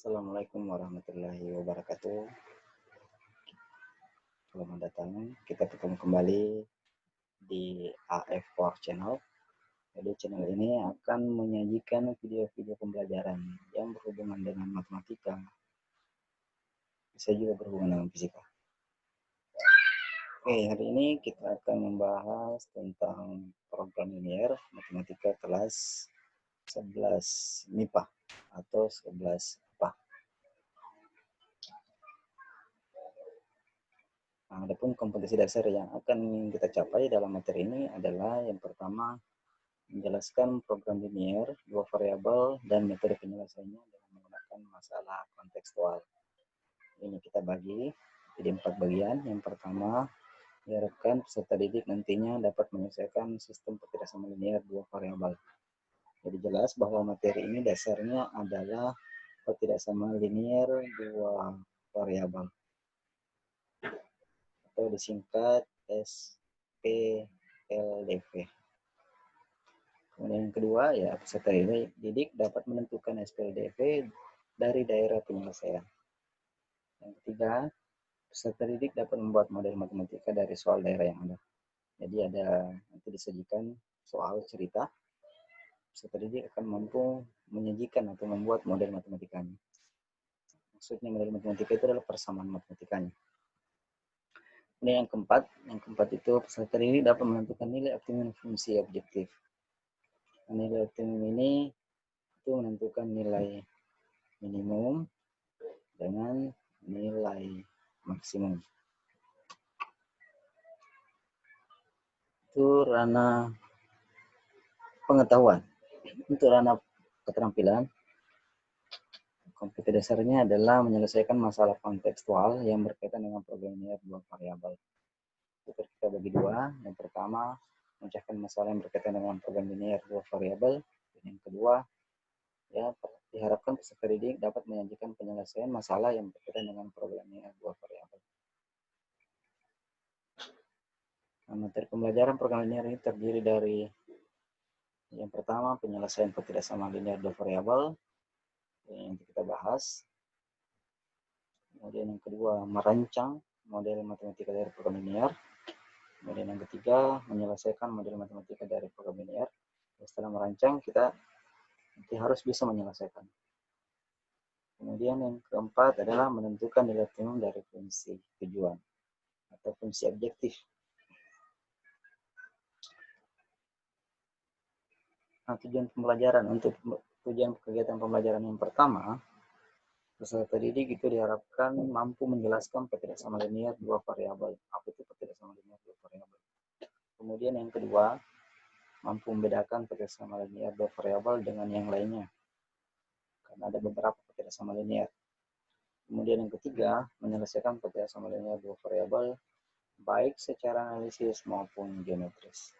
Assalamualaikum warahmatullahi wabarakatuh. Selamat datang. Kita ketemu kembali di AF4 Channel. Jadi channel ini akan menyajikan video-video pembelajaran yang berhubungan dengan matematika. Bisa juga berhubungan dengan fisika. Oke, hari ini kita akan membahas tentang program linear matematika kelas 11 MIPA atau 11 IPA. Nah, adapun kompetensi dasar yang akan kita capai dalam materi ini adalah yang pertama, menjelaskan program linear, dua variabel, dan metode penyelesaiannya dengan menggunakan masalah kontekstual. Ini kita bagi jadi 4 bagian. Yang pertama, diharapkan peserta didik nantinya dapat menyelesaikan sistem ketidaksamaan linear dua variabel. Jadi jelas bahwa materi ini dasarnya adalah ketidaksamaan linear dua variabel, atau disingkat SPLDV. Kemudian yang kedua, ya peserta didik dapat menentukan SPLDV dari daerah penyelesaian. Yang ketiga, peserta didik dapat membuat model matematika dari soal daerah yang ada. Jadi nanti disajikan soal cerita, peserta didik akan mampu menyajikan atau membuat model matematikanya. Maksudnya model matematika itu adalah persamaan matematikanya. Kemudian yang keempat itu peserta didik dapat menentukan nilai optimum fungsi objektif. Nilai optimum ini itu menentukan nilai minimum dengan nilai maksimum. Itu ranah pengetahuan. Untuk ranah keterampilan, kompetensi dasarnya adalah menyelesaikan masalah kontekstual yang berkaitan dengan program linear dua variabel. Itu kita bagi dua. Yang pertama, memecahkan masalah yang berkaitan dengan program linear dua variabel. Dan yang kedua, ya diharapkan peserta didik dapat menyajikan penyelesaian masalah yang berkaitan dengan program linear dua variabel. Nah, materi pembelajaran program linear ini terdiri dari yang pertama, penyelesaian ketidaksamaan linear dua variabel yang kita bahas. Kemudian yang kedua, merancang model matematika dari program linear. Kemudian yang ketiga, menyelesaikan model matematika dari program linear. Setelah merancang, kita nanti harus bisa menyelesaikan. Kemudian yang keempat adalah menentukan nilai optimum dari fungsi tujuan atau fungsi objektif. Nah, tujuan pembelajaran, untuk tujuan kegiatan pembelajaran yang pertama, peserta didik itu diharapkan mampu menjelaskan ketidaksamaan linear dua variabel. Apa itu ketidaksamaan linear dua variabel? Kemudian yang kedua, mampu membedakan ketidaksamaan linear dua variabel dengan yang lainnya, karena ada beberapa ketidaksamaan linear. Kemudian yang ketiga, menyelesaikan ketidaksamaan linear dua variabel baik secara analisis maupun geometris.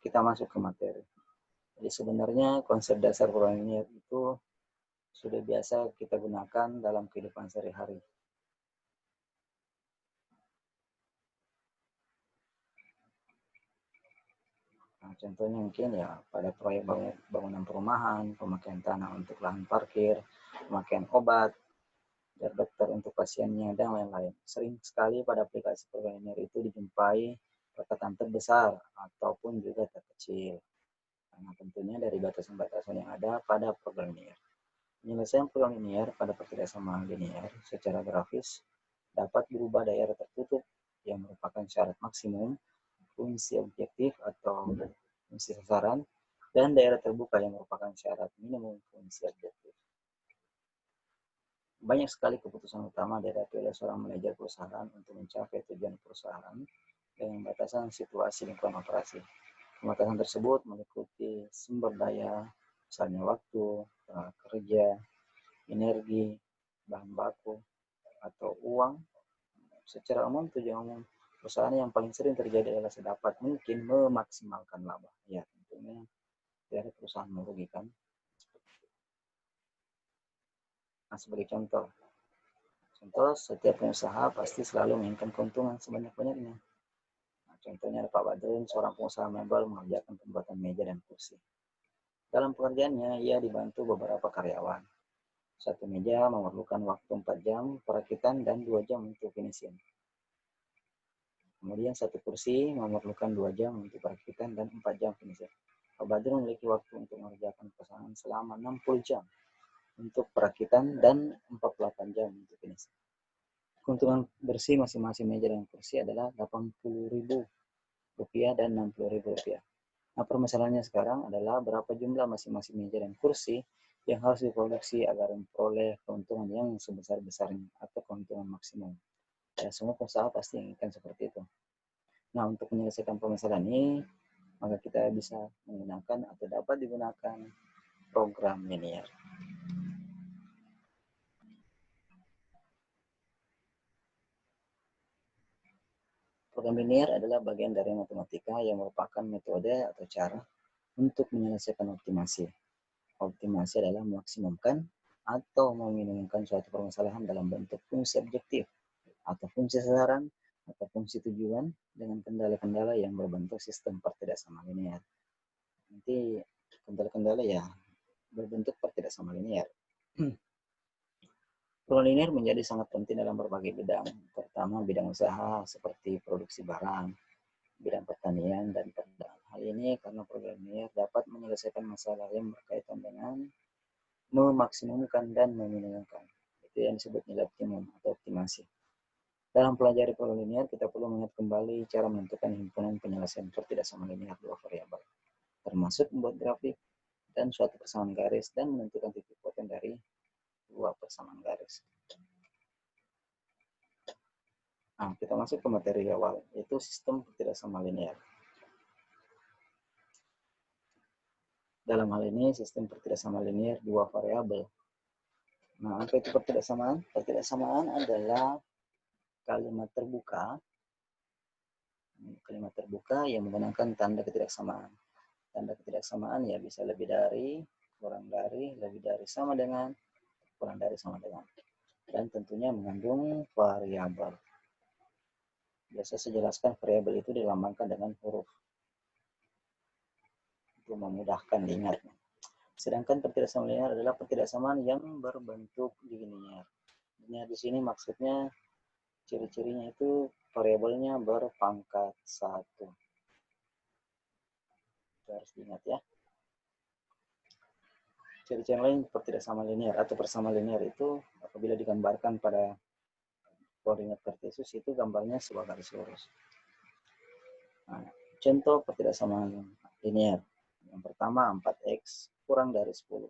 Kita masuk ke materi. Jadi sebenarnya konsep dasar program linear itu sudah biasa kita gunakan dalam kehidupan sehari-hari. Nah, contohnya mungkin ya pada proyek bangunan perumahan, pemakaian tanah untuk lahan parkir, pemakaian obat, dan dokter untuk pasiennya, dan lain-lain. Sering sekali pada aplikasi program linear itu dijumpai perkataan terbesar ataupun juga terkecil. Karena tentunya dari batasan-batasan yang ada pada program linear. Penyelesaian program linear pada ketidaksamaan linear secara grafis dapat berubah daerah tertutup yang merupakan syarat maksimum, fungsi objektif atau fungsi sasaran, dan daerah terbuka yang merupakan syarat minimum fungsi objektif. Banyak sekali keputusan utama dihadapi oleh seorang manajer perusahaan untuk mencapai tujuan perusahaan dengan batasan situasi lingkungan operasi. Pembatasan tersebut meliputi sumber daya, misalnya waktu, tenaga kerja, energi, bahan baku, atau uang. Secara umum, tujuan umum perusahaan yang paling sering terjadi adalah sedapat mungkin memaksimalkan laba. Ya, tentunya dari perusahaan merugikan. Nah, sebagai contoh, setiap pengusaha pasti selalu menginginkan keuntungan sebanyak-banyaknya. Nah, Contohnya Pak Badrun, seorang pengusaha mebel mengerjakan pembuatan meja dan kursi. Dalam pekerjaannya, ia dibantu beberapa karyawan. Satu meja memerlukan waktu 4 jam perakitan dan 2 jam untuk finishing. Kemudian satu kursi memerlukan 2 jam untuk perakitan dan 4 jam finishing. Pak Badrun memiliki waktu untuk mengerjakan pesanan selama 60 jam untuk perakitan dan 48 jam untuk finishing. Keuntungan bersih masing-masing meja dan kursi adalah Rp80.000 dan Rp60.000. Nah, permasalahannya sekarang adalah berapa jumlah masing-masing meja dan kursi yang harus diproduksi agar memperoleh keuntungan yang sebesar-besarnya atau keuntungan maksimum. Ya, semua pengusaha pasti inginkan seperti itu. Nah, untuk menyelesaikan permasalahan ini, maka kita bisa menggunakan atau dapat digunakan program linear. Program linear adalah bagian dari matematika yang merupakan metode atau cara untuk menyelesaikan optimasi. Optimasi adalah memaksimumkan atau meminimumkan suatu permasalahan dalam bentuk fungsi objektif atau fungsi sasaran atau fungsi tujuan dengan kendala-kendala yang berbentuk sistem pertidaksamaan linear. Nanti kendala-kendala ya berbentuk pertidaksamaan linear. Program linear menjadi sangat penting dalam berbagai bidang, terutama bidang usaha seperti produksi barang, bidang pertanian, dan perdagangan. Hal ini karena program linear dapat menyelesaikan masalah yang berkaitan dengan memaksimumkan dan meminimumkan. Itu yang disebut nilai optimum atau optimasi. Dalam pelajari program linear, kita perlu mengingat kembali cara menentukan himpunan penyelesaian pertidaksamaan linear dua variabel, termasuk membuat grafik dan suatu persamaan garis dan menentukan titik poten dari dua persamaan garis. Nah, kita masuk ke materi awal, yaitu sistem pertidaksamaan linear. Dalam hal ini, sistem pertidaksamaan linear dua variabel. Nah, apa itu pertidaksamaan? Pertidaksamaan adalah kalimat terbuka yang menggunakan tanda ketidaksamaan. Tanda ketidaksamaan ya bisa lebih dari, kurang dari, lebih dari, sama dengan, kurang dari, sama dengan. Dan tentunya mengandung variabel. Biasa saya jelaskan variabel itu dilambangkan dengan huruf. Itu memudahkan diingatnya. Sedangkan pertidaksamaan linear adalah pertidaksamaan yang berbentuk linear. Linear di sini maksudnya ciri-cirinya itu variabelnya berpangkat 1. Itu harus diingat ya. Ciri-ciri lain pertidaksamaan linear atau persamaan linear itu apabila digambarkan pada koordinat kartesius itu gambarnya sebuah garis lurus. Nah, contoh pertidaksamaan linear. Yang pertama 4x kurang dari 10.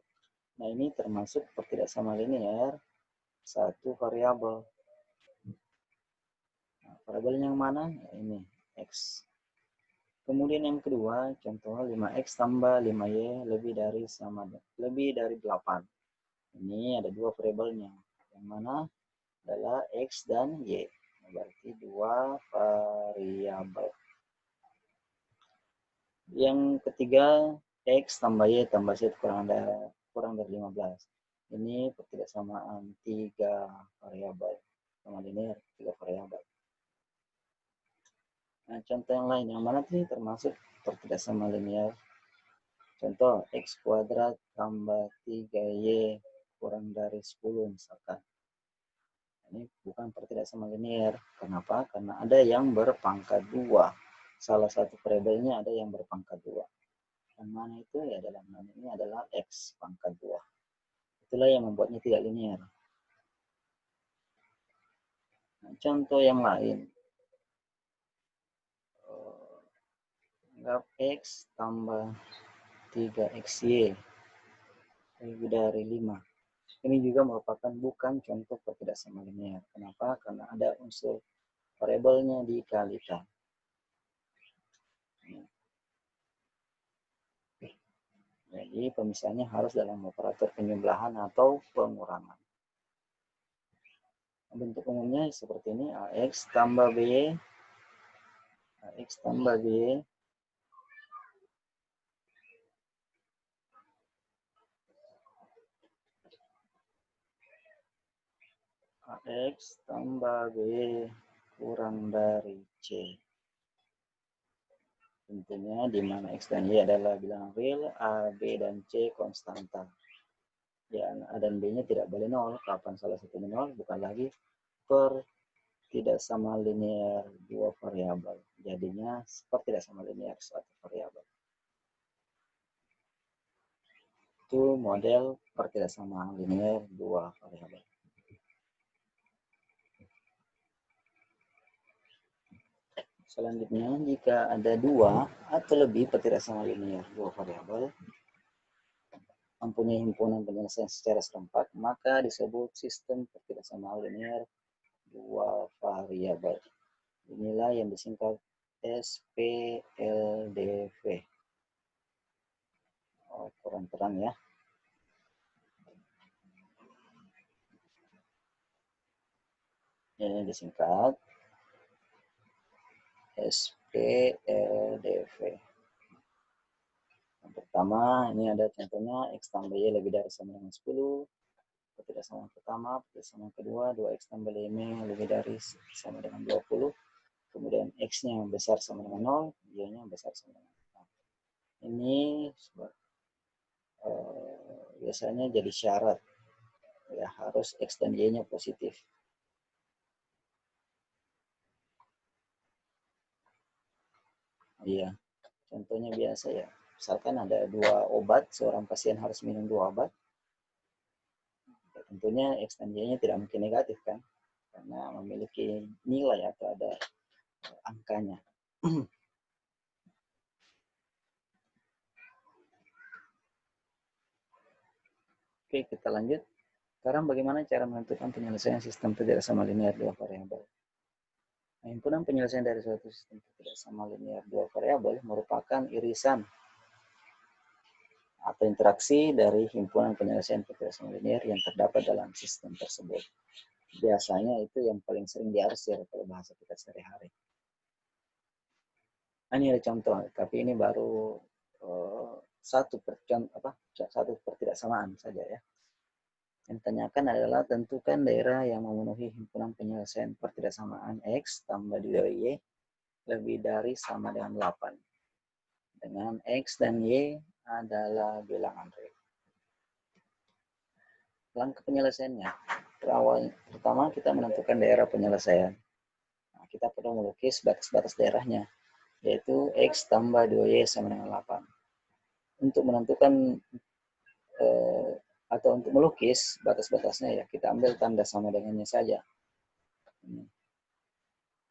Nah, ini termasuk pertidaksamaan linear satu variabel. Nah, variabelnya yang mana? Nah, ini x. Kemudian yang kedua, contoh 5x tambah 5y lebih dari 8. Ini ada dua variabelnya. Yang mana adalah x dan y. Berarti dua variabel. Yang ketiga, x tambah y tambah z kurang dari 15. Ini pertidaksamaan 3 variabel. Sama linear 3 variabel. Nah, contoh yang lain, yang mana sih termasuk pertidaksamaan linear? Contoh, x kuadrat tambah 3y kurang dari 10 misalkan. Ini bukan pertidaksamaan linear. Kenapa? Karena ada yang berpangkat 2. Salah satu variabelnya ada yang berpangkat 2. Yang mana itu? Ya dalam hal ini adalah x pangkat 2. Itulah yang membuatnya tidak linear. Nah, contoh yang lain. Anggap x tambah 3xy lebih dari 5. Ini juga merupakan bukan contoh pertidaksamaan linear. Kenapa? Karena ada unsur variabelnya dikalikan. Jadi pemisahannya harus dalam operator penjumlahan atau pengurangan. Bentuk umumnya seperti ini, ax tambah b, ax tambah b, ax tambah b kurang dari c. tentunya di mana X dan Y adalah bilangan real, A, B, dan C konstanta. Ya, A dan B-nya tidak boleh nol. Kapan salah satunya nol? Bukan lagi per tidak sama linear dua variabel. Jadinya per tidak sama linear suatu variabel. Itu model per tidak sama linear dua variabel. Selanjutnya, jika ada dua atau lebih per tidak sama linear dua variabel mempunyai himpunan penyelesaian secara serempak, maka disebut sistem per tidak sama linear dua variabel. Inilah yang disingkat SPLDV. Oh, kurang terang ya. Ini disingkat SPLDV. Yang pertama, ini ada contohnya X tambah Y lebih dari sama dengan 10. Tidak sama pertama, tidak sama kedua, 2X tambah 5 lebih dari sama dengan 20. Kemudian X-nya besar sama dengan 0, Y-nya besar sama dengan 0. Ini biasanya jadi syarat. Ya, harus X dan Y-nya positif. Iya, contohnya biasa ya. Misalkan ada 2 obat, seorang pasien harus minum 2 obat. Ya, tentunya X dan Y-nya tidak mungkin negatif kan, karena memiliki nilai atau ada angkanya. Oke, kita lanjut. Sekarang bagaimana cara menentukan penyelesaian sistem tidak sama linear dua variabel? Himpunan penyelesaian dari suatu sistem tidak sama linear dua variabel merupakan irisan atau interaksi dari himpunan penyelesaian tidak sama linear yang terdapat dalam sistem tersebut. Biasanya itu yang paling sering diarsir kalau bahasa kita sehari-hari. Ini ada contoh, tapi ini baru satu pertidaksamaan saja ya. Yang ditanyakan adalah tentukan daerah yang memenuhi himpunan penyelesaian pertidaksamaan X tambah 2Y lebih dari sama dengan 8. Dengan X dan Y adalah bilangan real. Langkah penyelesaiannya. Pertama kita menentukan daerah penyelesaian. Nah, kita perlu melukis batas-batas daerahnya, yaitu X tambah 2Y sama dengan 8. Untuk menentukan atau untuk melukis batas-batasnya ya kita ambil tanda sama dengannya saja. Ini.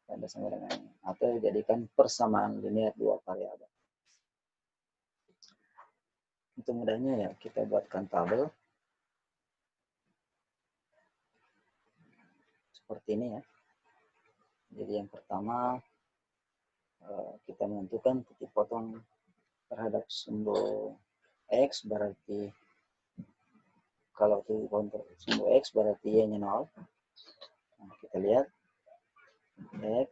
Tanda sama dengannya. Atau jadikan persamaan linear dua variabel. Untuk mudahnya ya kita buatkan tabel. Seperti ini ya. Jadi yang pertama kita menentukan titik potong terhadap simbol X, berarti kalau titik potong simbol X berarti Y-nya 0. Nah, kita lihat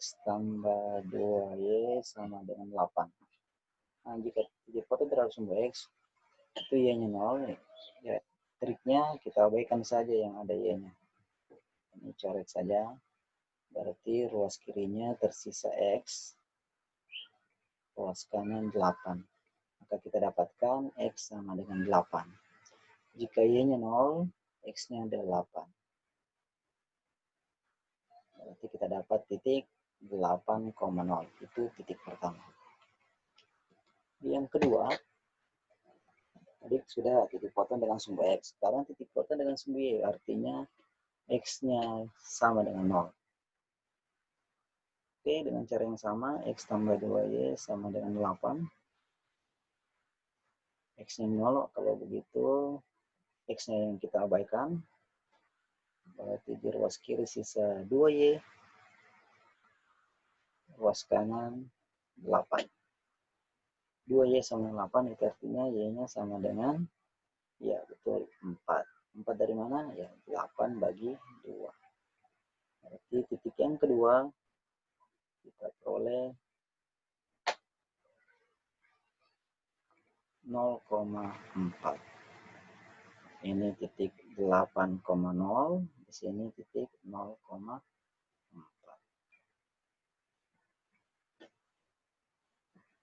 X tambah 2Y sama dengan 8. Nah, jika titik potong terhadap simbol X itu Y-nya 0, ya triknya kita abaikan saja yang ada Y-nya. Ini coret saja. Berarti ruas kirinya tersisa X, ruas kanan 8. Maka kita dapatkan X sama dengan 8. Jika Y-nya 0, X-nya ada 8. Berarti kita dapat titik 8,0. Itu titik pertama. Yang kedua, tadi sudah titik potong dengan sumbu X. Sekarang titik potong dengan sumbu Y, artinya X-nya sama dengan 0. Oke, dengan cara yang sama, X tambah 2Y sama dengan 8. X-nya 0, kalau begitu X-nya yang kita abaikan. Berarti di ruas kiri sisa 2Y, ruas kanan 8. 2Y sama 8 itu artinya Y-nya sama dengan, ya betul, 4. 4 dari mana? Ya 8 bagi 2. Berarti titik yang kedua kita peroleh 0,4. Ini titik 8,0, di sini titik 0,4.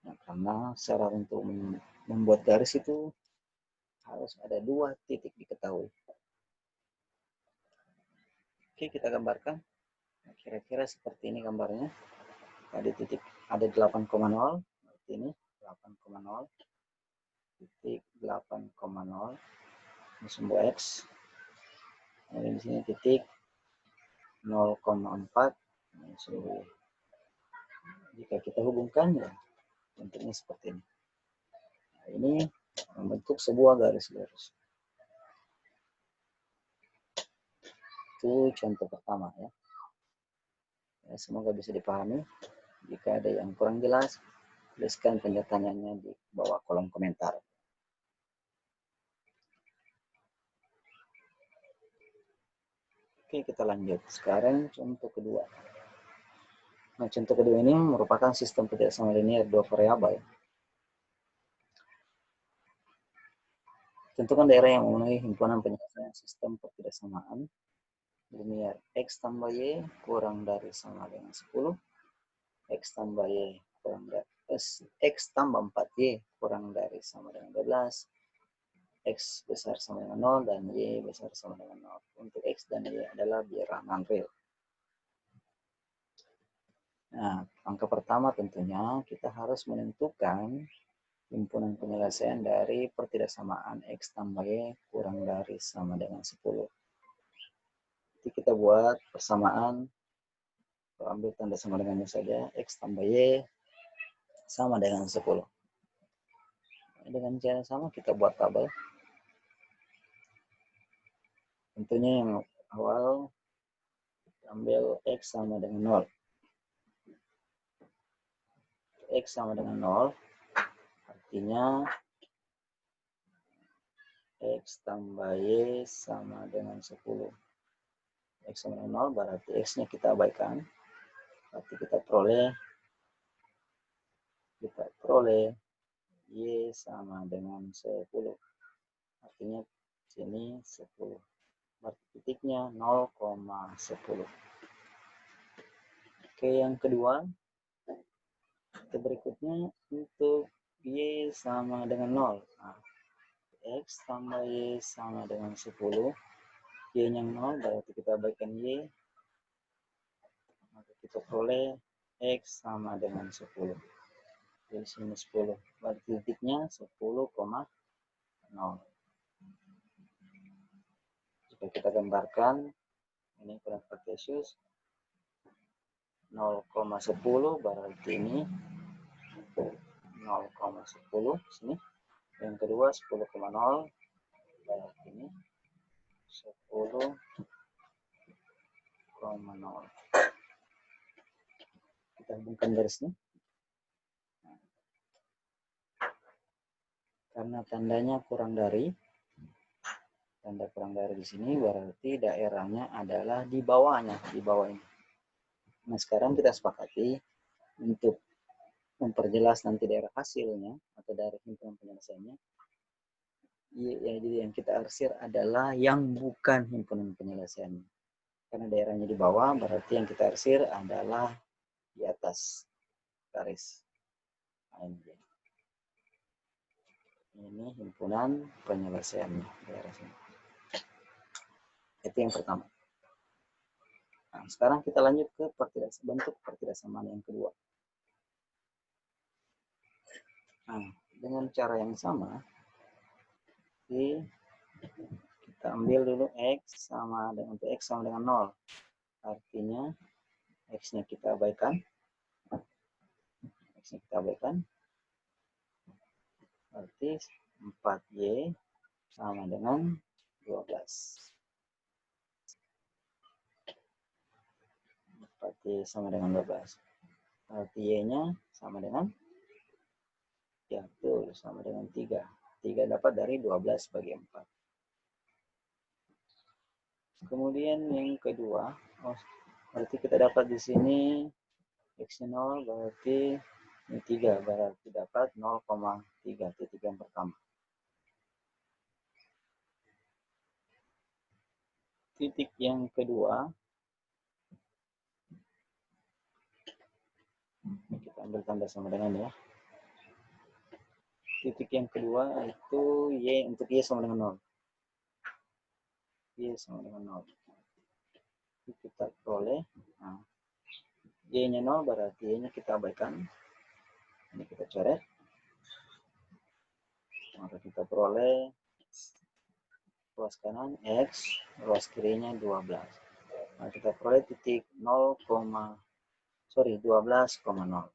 Nah, Karena syarat untuk membuat garis itu harus ada 2 titik diketahui. Oke, kita gambarkan. Kira-kira seperti ini gambarnya. Ada titik, ada 8,0, berarti ini 8,0, titik 8,0, ini sumbu X. Kemudian di sini titik 0,4, ini sumbu Y. Jika kita hubungkan, ya bentuknya seperti ini. Nah, ini membentuk sebuah garis-garis. Itu contoh pertama ya. Semoga bisa dipahami. Jika ada yang kurang jelas, tuliskan pertanyaannya di bawah kolom komentar. Oke, kita lanjut. Sekarang contoh kedua. Nah, contoh kedua ini merupakan sistem pertidaksama linear 2 variabel. Tentukan daerah yang memenuhi himpunan penyelesaian sistem pertidaksamaan linear X tambah Y kurang dari sama dengan 10, X tambah Y kurang dari X tambah 4Y kurang dari sama dengan 12, X besar sama dengan 0, dan Y besar sama dengan 0. Untuk X dan Y adalah bilangan non-real. Nah, angka pertama tentunya kita harus menentukan himpunan penyelesaian dari pertidaksamaan X tambah Y kurang dari sama dengan 10. Jadi kita buat persamaan, ambil tanda sama dengannya saja, X tambah Y sama dengan 10. Dengan cara sama kita buat tabel. Tentunya yang awal ambil X sama dengan 0. X sama dengan 0, artinya X tambah Y sama dengan 10. X sama dengan 0 berarti X-nya kita abaikan. Berarti kita peroleh Y sama dengan 10. Artinya sini 10. Berarti titiknya 0,10. Oke, yang kedua. Kita berikutnya untuk Y sama dengan 0. Nah, X tambah Y sama dengan 10. Y-nya 0 berarti kita abaikan Y. Maka kita peroleh X sama dengan 10. Jadi sini 10. Berarti titiknya 10,0. Jika kita gambarkan, ini kurang kartesius 0,10 berarti ini 0,10 sini. Yang kedua 10,0 berarti ini 10,0. Kita hubungkan garisnya. Karena tandanya kurang dari, tanda kurang dari di sini berarti daerahnya adalah di bawahnya, di bawah ini. Nah, sekarang kita sepakati untuk memperjelas nanti daerah hasilnya atau daerah himpunan penyelesaiannya. Yang kita arsir adalah yang bukan himpunan penyelesaiannya. Karena daerahnya di bawah, berarti yang kita arsir adalah di atas garis. Ini himpunan penyelesaiannya, daerah sini. Itu yang pertama. Nah, sekarang kita lanjut ke bentuk pertidaksamaan yang kedua. Nah, dengan cara yang sama, kita ambil dulu X sama dengan, untuk X sama dengan 0. Artinya X-nya kita abaikan. X-nya kita abaikan. Berarti 4Y sama dengan 12. 4Y sama dengan 12. Berarti Y-nya sama dengan, ya betul, sama dengan 3. 3 dapat dari 12 bagi 4. Kemudian yang kedua, berarti kita dapat di sini X-nya 0, berarti ini 3, berarti dapat 0,3, titik yang pertama. Titik yang kedua, kita ambil tanda sama dengan ya. titik yang kedua itu Y, untuk Y sama dengan 0. Y sama dengan 0. Kita peroleh. Nah, Y-nya 0 berarti Y-nya kita abaikan. Ini kita coret. Maka kita peroleh ruas kanan X, ruas kirinya 12. Nah, kita peroleh titik 12,0. 12,0.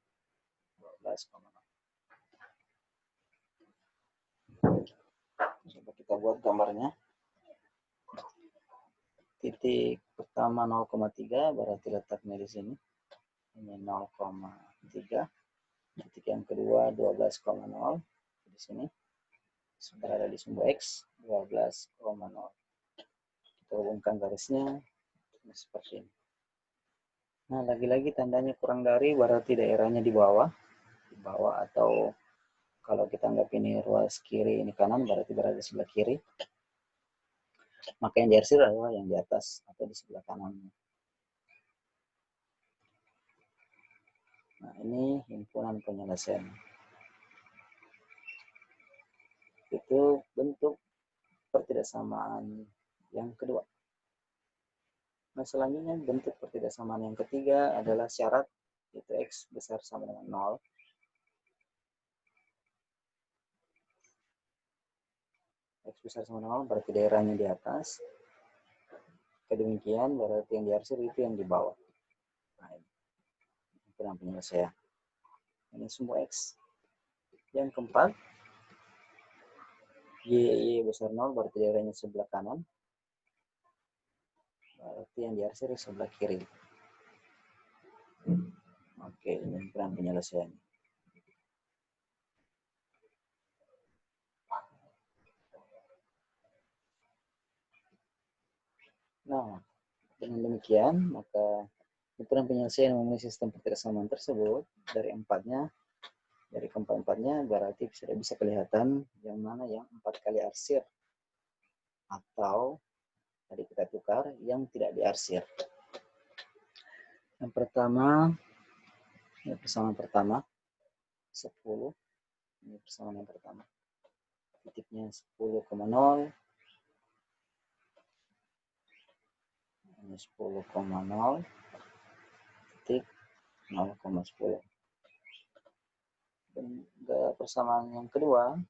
Coba kita buat gambarnya. Titik pertama 0,3 berarti letaknya di sini. Ini 0,3. Titik yang kedua 12,0 di sini. Berada di sumbu X 12,0. Kita hubungkan garisnya seperti ini. Nah, lagi-lagi tandanya kurang dari berarti daerahnya di bawah. Di bawah, atau kalau kita anggap ini ruas kiri, ini kanan, berarti berada di sebelah kiri. Maka yang diarsir adalah yang di atas atau di sebelah kanan. Nah, ini himpunan penyelesaian. Itu bentuk pertidaksamaan yang kedua. Nah, selanjutnya bentuk pertidaksamaan yang ketiga adalah syarat, yaitu X besar sama dengan 0. X besar sama dengan 0 berarti daerahnya di atas. Kedemikian berarti yang diarsir itu yang di bawah. Nah, ini himpunan penyelesaian. Ini sumbu X. Yang keempat, Y besar 0 berarti daerahnya sebelah kanan. Berarti yang diarsir sebelah kiri. Oke, ini himpunan penyelesaian. Nah, dengan demikian, maka himpunan penyelesaian memenuhi sistem pertidaksamaan tersebut dari keempat-empatnya berarti sudah bisa kelihatan yang mana yang 4 kali arsir atau tadi kita tukar yang tidak diarsir. Yang pertama, ini persamaan pertama 10. Ini persamaan yang pertama. Titiknya 10,0. Ini 10,0. Titik 0,10. Dan persamaan yang kedua,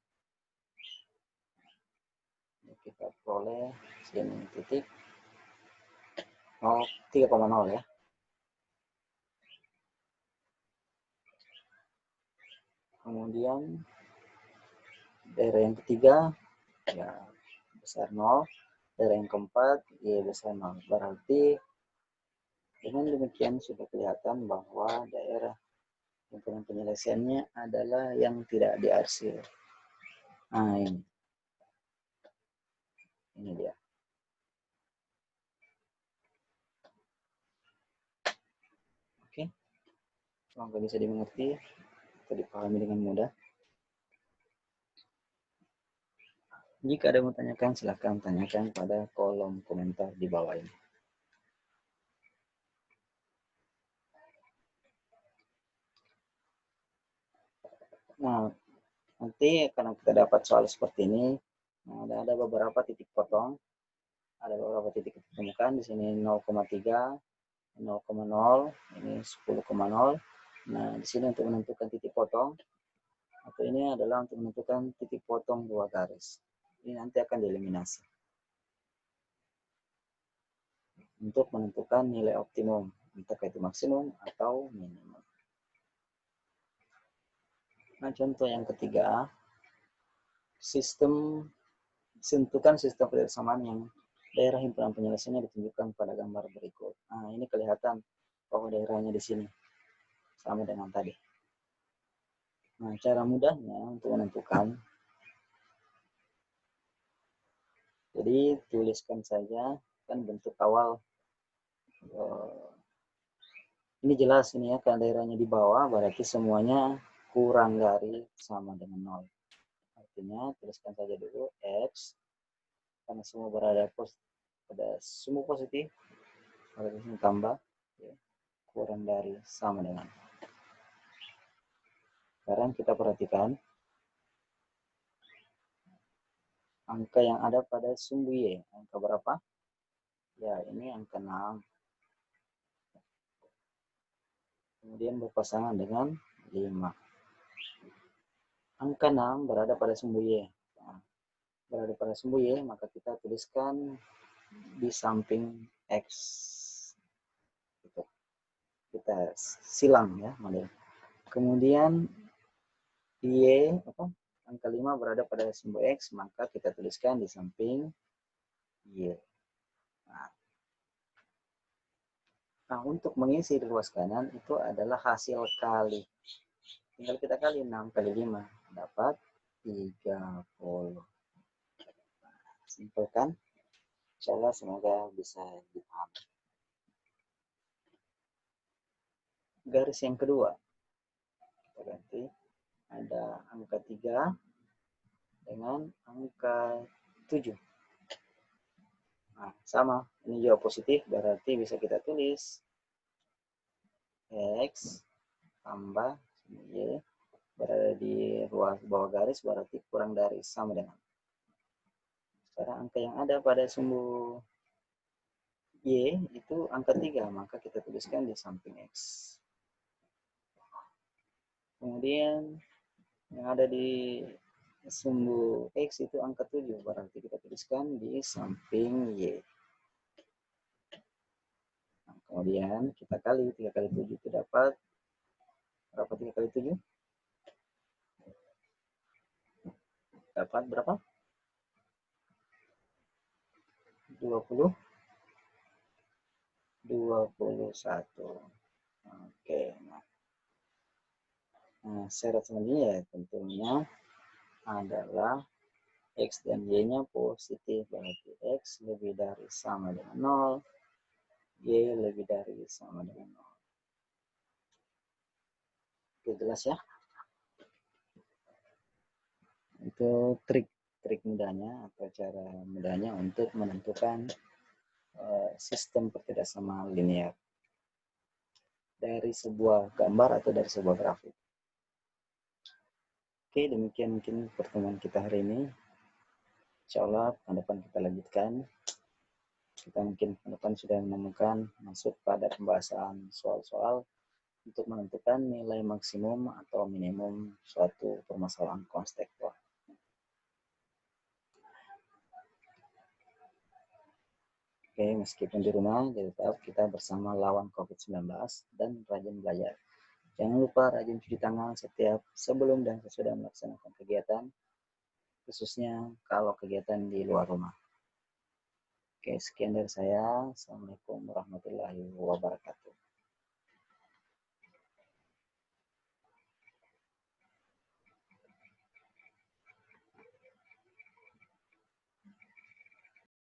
kita peroleh sini titik 3,0 ya. Kemudian daerah yang ketiga ya besar 0, daerah yang keempat Y besar 0. Berarti dengan demikian sudah kelihatan bahwa daerah himpunan penyelesaiannya adalah yang tidak diarsir. Nah, ini dia. Oke, semoga bisa dimengerti atau dipahami dengan mudah. Jika ada yang mau tanyakan, silahkan tanyakan pada kolom komentar di bawah ini. Nah, nanti karena kita dapat soal seperti ini, ada beberapa titik potong, ada beberapa titik ditemukan di sini 0,3, 0,0, ini 10,0. Nah, di sini untuk menentukan titik potong, atau ini adalah untuk menentukan titik potong 2 garis. Ini nanti akan dieliminasi untuk menentukan nilai optimum, entah itu maksimum atau minimum. Nah, contoh yang ketiga, tentukan sistem persamaan yang daerah himpunan penyelesaiannya ditunjukkan pada gambar berikut. Nah, ini kelihatan bahwa daerahnya di sini sama dengan tadi. Nah, cara mudahnya untuk menentukan, jadi tuliskan saja kan bentuk awal. Ini jelas ini ya, kalau daerahnya di bawah berarti semuanya kurang dari sama dengan 0. Artinya tuliskan saja dulu X, karena semua berada pada sumbu positif, berarti ini tambah ya, kurang dari sama dengan. Sekarang kita perhatikan angka yang ada pada sumbu Y. Angka berapa? Ya, ini angka 6. Kemudian berpasangan dengan 5. Angka 6 berada pada sumbu Y. Nah, berada pada sumbu Y, maka kita tuliskan di samping X. Gitu. Kita silang ya, model. Kemudian Y, angka 5 berada pada sumbu X, maka kita tuliskan di samping Y. Nah, untuk mengisi di ruas kanan itu adalah hasil kali. Tinggal kita kali 6 kali 5. Dapat 30. Simpel kan? Insyaallah semoga bisa dipahami. Garis yang kedua. Kita ganti. Ada angka 3 dengan angka 7. Nah, sama. Ini juga positif, berarti bisa kita tulis X tambah Y berada di ruas bawah garis, berarti kurang dari sama dengan. Sekarang angka yang ada pada sumbu Y itu angka 3, maka kita tuliskan di samping X. Kemudian yang ada di sumbu X itu angka 7, berarti kita tuliskan di samping Y. Nah, kemudian kita kali 3 kali 7 itu dapat berapa? 3 kali 7 dapat berapa? 21. Oke. Nah, syarat selanjutnya ya tentunya adalah X dan Y-nya positif, berarti X lebih dari sama dengan 0, Y lebih dari sama dengan 0. Oke, jelas ya? Itu trik mudahnya atau cara mudahnya untuk menentukan sistem pertidaksamaan linear dari sebuah gambar atau dari sebuah grafik. Oke, demikian mungkin pertemuan kita hari ini. Insya Allah pekan depan kita lanjutkan. Kita mungkin pekan depan sudah menemukan masuk pada pembahasan soal-soal untuk menentukan nilai maksimum atau minimum suatu permasalahan konstektual. Oke, meskipun di rumah, jadi tetap kita bersama lawan COVID-19 dan rajin belajar. Jangan lupa rajin cuci tangan setiap sebelum dan sesudah melaksanakan kegiatan, khususnya kalau kegiatan di luar rumah. Oke, sekian dari saya. Assalamualaikum warahmatullahi wabarakatuh.